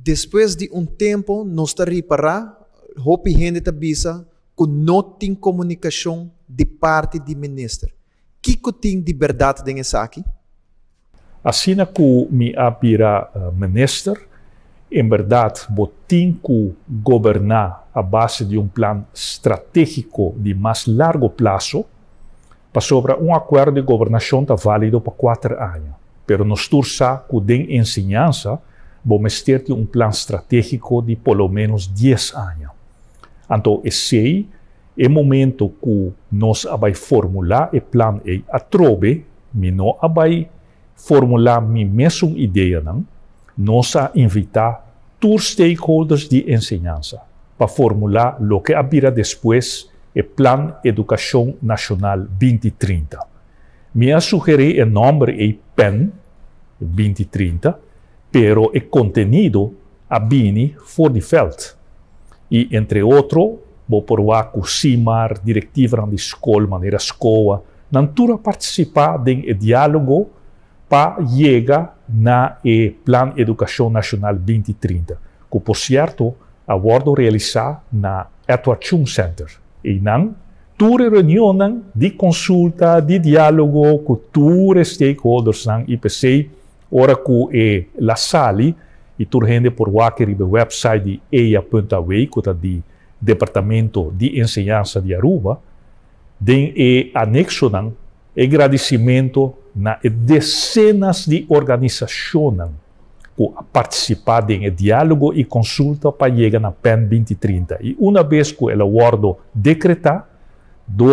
Después de un tiempo, nos está reparar, hopi gente ta bisa, que não tem comunicação de parte do ministro. Que tem de verdade nessa aqui? Assim que me abira minister, em verdade, tem que governar a base de plano estratégico de mais largo prazo, para sobre acordo de governação está válido para 4 anos. Pero nós tursa que den ensinança, vamos ter plano estratégico de pelo menos 10 anos. Então, esse é o momento que nós vamos formular o plano e atrobe, não vamos formular a mesma ideia, não? Nós vamos invitar todos os stakeholders de ensinança para formular o que virá depois o Plano Educação Nacional 2030. Minha sugestão é o nome é PEN 2030, pero o conteúdo abine for de veld. E, entre outros, vou provar que o CIMAR, diretiva da escola, maneira escola, não tudo participar do diálogo para chegar na Plano Educação Nacional 2030, que, por certo, abordo realizar na Atuação Center. E não, toda reunião de consulta, de diálogo com todos os stakeholders na IPC, ora que la sali, e toda gente por wakeri do website de eia.awe, que é do Departamento de Enseñança de Aruba, tem anexo não, agradecimento na dezenas de organizações que participar do diálogo e consulta para chegar na PEN 2030. E uma vez que o acordo decretar, do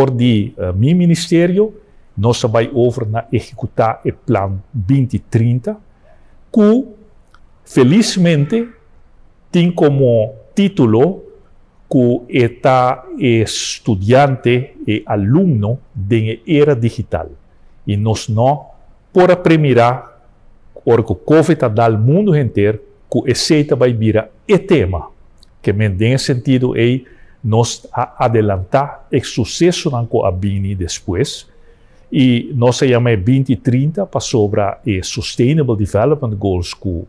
meu ministério, nós vamos over na executar o plano 2030, que felizmente tem como título que está estudante e aluno da era digital. E nós não, por a primeira, porque o Covid está dando ao mundo inteiro, que esse vai virar o tema, que me tem sentido é nós adelantar o sucesso que a Bini depois, e nós chamamos 2030 para sobre os Sustainable Development Goals que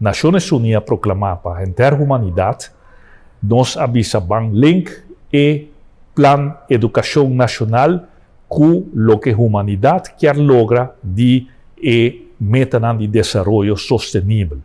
Nações Unidas proclamar para a interhumanidade, nós avisamos link e Plano Educação Nacional com o que a humanidade quer lograr de meta de desenvolvimento sustentável.